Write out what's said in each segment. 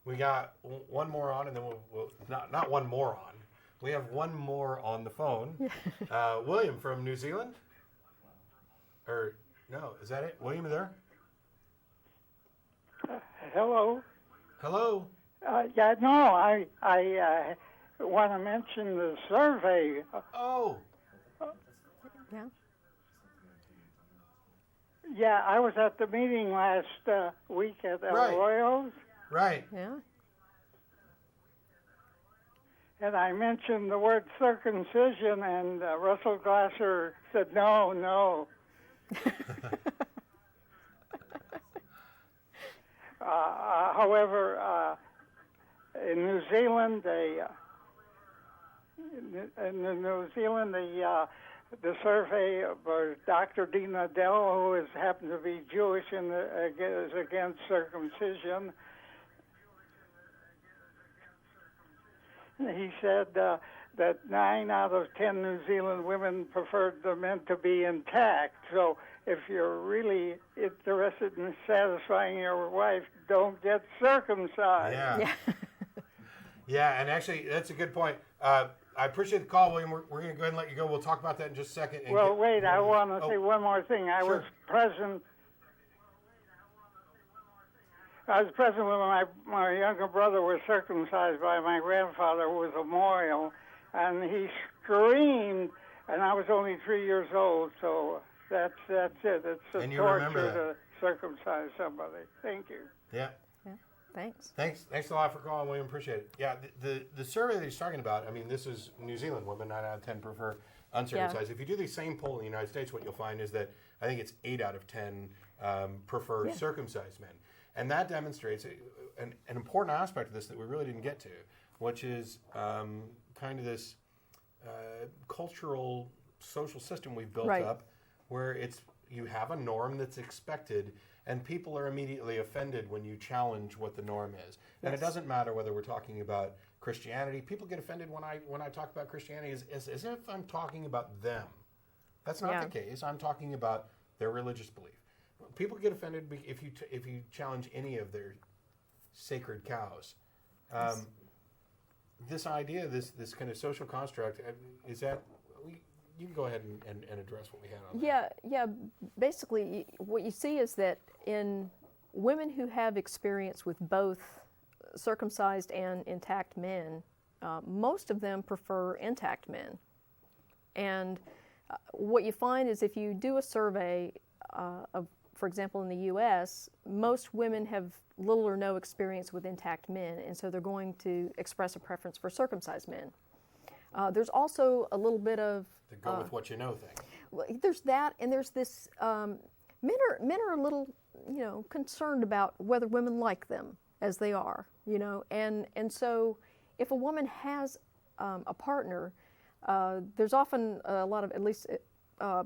We got one more on, and then we'll not one more on. We have one more on the phone. William from New Zealand? Or, no, is that it? William, are there? Hello. Hello. Yeah, no, I want to mention the survey. Oh. Yeah. Yeah, I was at the meeting last week at El Arroyo's. Right. Yeah. And I mentioned the word circumcision, and Russell Glasser said, no. However, in New Zealand, the survey by Dr. Dina Dell, who happens to be Jewish and is against circumcision, he said that 9 out of 10 New Zealand women preferred the men to be intact. So if you're really interested in satisfying your wife, don't get circumcised. Yeah. Yeah, and actually, that's a good point. I appreciate the call, William. We're going to go ahead and let you go. We'll talk about that in just a second. Well, wait, I want to say one more thing. I was present when my younger brother was circumcised by my grandfather, who was a Morial, and he screamed, and I was only 3 years old, so that's it. It's a torture to circumcise somebody. Thank you. Yeah. Thanks. Thanks a lot for calling, William. Appreciate it. Yeah, the survey that he's talking about, I mean, this is New Zealand women, 9 out of 10 prefer uncircumcised. Yeah. If you do the same poll in the United States, what you'll find is that I think it's 8 out of 10 prefer circumcised men. And that demonstrates an important aspect of this that we really didn't get to, which is kind of this cultural, social system we've built up where you have a norm that's expected, and people are immediately offended when you challenge what the norm is. And it doesn't matter whether we're talking about Christianity. People get offended when I talk about Christianity as if I'm talking about them. That's not the case. I'm talking about their religious belief. People get offended if you challenge any of their sacred cows. This idea, this kind of social construct, is that you can go ahead and address what we had on that. Yeah. Basically, what you see is that in women who have experience with both circumcised and intact men, most of them prefer intact men. And what you find is if you do a survey of, for example, in the U.S., most women have little or no experience with intact men, and so they're going to express a preference for circumcised men. There's also a little bit of the go with what you know thing. Well, there's that, and there's this. Men are a little, concerned about whether women like them as they are, and so if a woman has a partner, there's often a lot of at least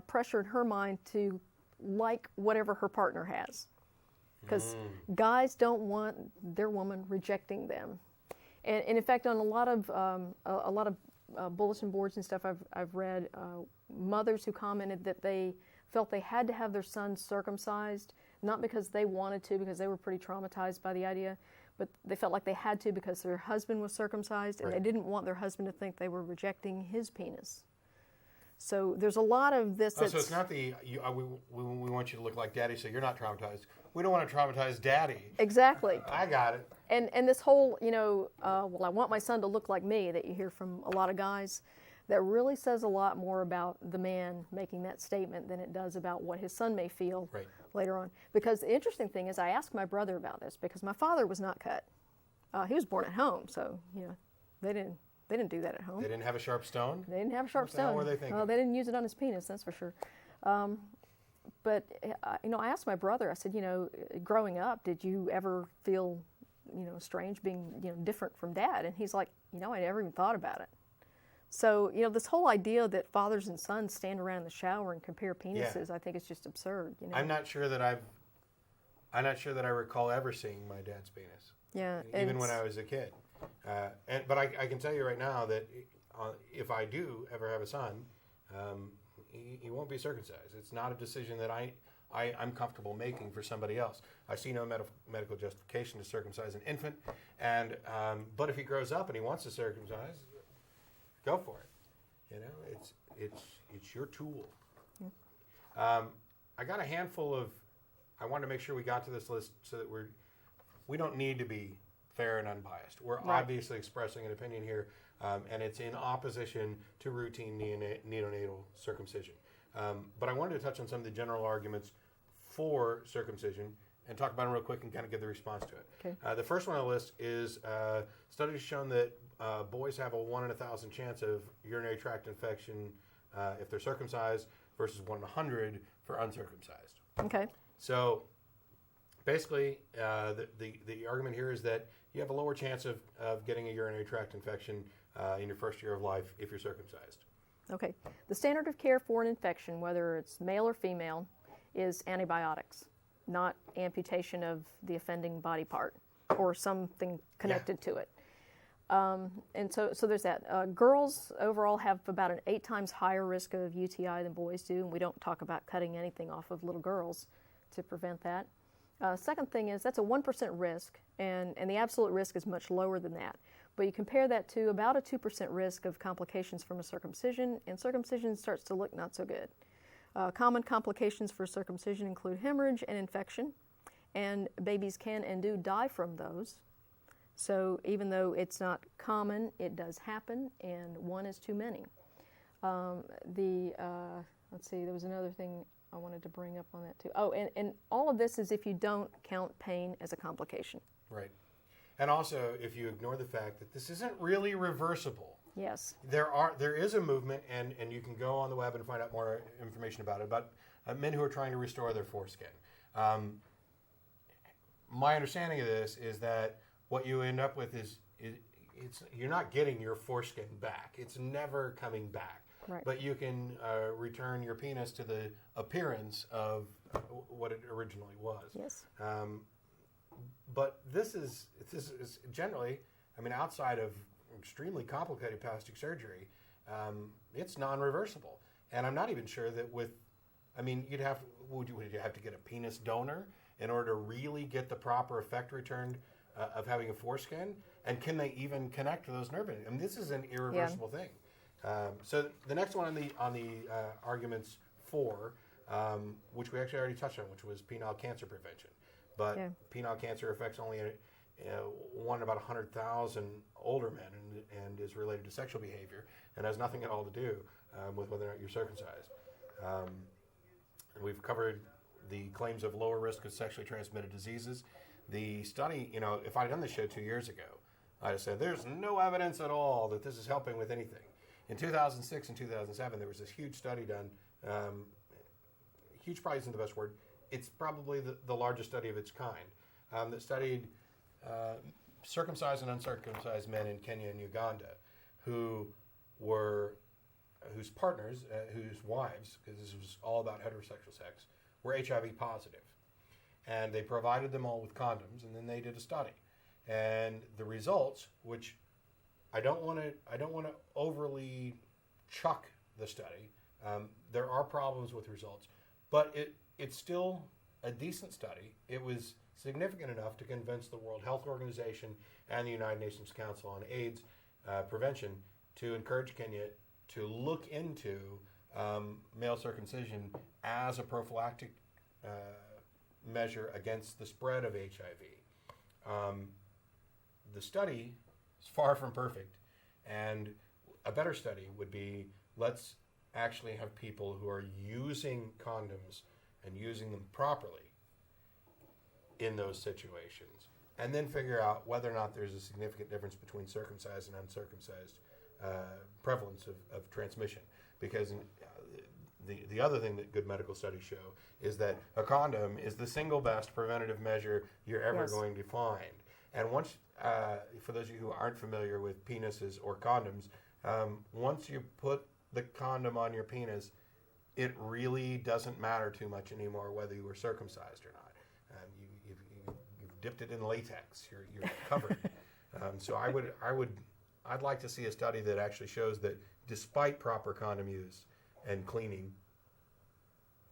pressure in her mind to like whatever her partner has, because guys don't want their woman rejecting them, and in fact, on a lot of bulletin boards and stuff I've read, mothers who commented that they felt they had to have their sons circumcised, not because they wanted to, because they were pretty traumatized by the idea, but they felt like they had to because their husband was circumcised, and they didn't want their husband to think they were rejecting his penis. So there's a lot of this. So it's not we want you to look like daddy, so you're not traumatized. We don't want to traumatize daddy. Exactly. I got it. And this whole, well, I want my son to look like me, that you hear from a lot of guys, that really says a lot more about the man making that statement than it does about what his son may feel later on. Because the interesting thing is, I asked my brother about this because my father was not cut. He was born at home, so they didn't do that at home. They didn't have a sharp stone? They didn't have a sharp stone. What were they thinking? Well, they didn't use it on his penis, that's for sure. But I asked my brother, I said, growing up, did you ever feel, strange being, different from Dad? And he's like, I never even thought about it. So, this whole idea that fathers and sons stand around in the shower and compare penises, I think is just absurd. I'm not sure that I recall ever seeing my dad's penis. Yeah. Even when I was a kid. But I can tell you right now that if I do ever have a son, he won't be circumcised. It's not a decision that I'm comfortable making for somebody else. I see no medical justification to circumcise an infant, and but if he grows up and he wants to circumcise, go for it. You know, it's your tool. I got a handful of. I wanted to make sure we got to this list so that we don't need to be fair and unbiased. We're obviously expressing an opinion here, and it's in opposition to routine neonatal circumcision. But I wanted to touch on some of the general arguments for circumcision and talk about them real quick and kind of give the response to it. Okay. The first one on the list is studies shown that boys have a 1 in 1,000 chance of urinary tract infection if they're circumcised versus 1 in 100 for uncircumcised. Okay. So basically, the argument here is that you have a lower chance of getting a urinary tract infection in your first year of life if you're circumcised. Okay. The standard of care for an infection, whether it's male or female, is antibiotics, not amputation of the offending body part or something connected to it. And so there's that. Girls overall have about an 8 times higher risk of UTI than boys do, and we don't talk about cutting anything off of little girls to prevent that. Second thing is that's a 1% risk, and the absolute risk is much lower than that. But you compare that to about a 2% risk of complications from a circumcision, and circumcision starts to look not so good. Common complications for circumcision include hemorrhage and infection, and babies can and do die from those. So even though it's not common, it does happen, and 1 is too many. Let's see, there was another thing I wanted to bring up on that too. Oh, and all of this is if you don't count pain as a complication. Right. And also, if you ignore the fact that this isn't really reversible. Yes. There is a movement, and you can go on the web and find out more information about it, about men who are trying to restore their foreskin. My understanding of this is that what you end up with is you're not getting your foreskin back. It's never coming back. Right. But you can return your penis to the appearance of what it originally was. Yes. But this is generally, I mean, outside of extremely complicated plastic surgery, it's non-reversible. And I'm not even sure that would you have to get a penis donor in order to really get the proper effect returned of having a foreskin? And can they even connect to those nerve endings? I mean, this is an irreversible thing. So the next one on the arguments for, which we actually already touched on, which was penile cancer prevention. But penile cancer affects only one in about 100,000 older men and is related to sexual behavior and has nothing at all to do with whether or not you're circumcised. And we've covered the claims of lower risk of sexually transmitted diseases. The study, if I'd done this show 2 years ago, I'd have said there's no evidence at all that this is helping with anything. In 2006 and 2007, there was this huge study done. Huge probably isn't the best word. It's probably the largest study of its kind that studied circumcised and uncircumcised men in Kenya and Uganda whose partners, whose wives, because this was all about heterosexual sex, were HIV positive. And they provided them all with condoms, and then they did a study. And the results, which I don't want to overly chuck the study. There are problems with results, but it's still a decent study. It was significant enough to convince the World Health Organization and the United Nations Council on AIDS Prevention to encourage Kenya to look into male circumcision as a prophylactic measure against the spread of HIV. The study is far from perfect, and a better study would be, let's actually have people who are using condoms and using them properly in those situations, and then figure out whether or not there's a significant difference between circumcised and uncircumcised prevalence of transmission. Because the other thing that good medical studies show is that a condom is the single best preventative measure you're ever going to find. And once, for those of you who aren't familiar with penises or condoms, once you put the condom on your penis, it really doesn't matter too much anymore whether you were circumcised or not. You've dipped it in latex. You're covered. So I'd like to see a study that actually shows that despite proper condom use and cleaning,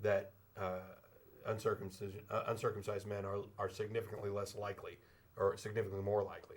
that uncircumcised men are significantly less likely, or significantly more likely.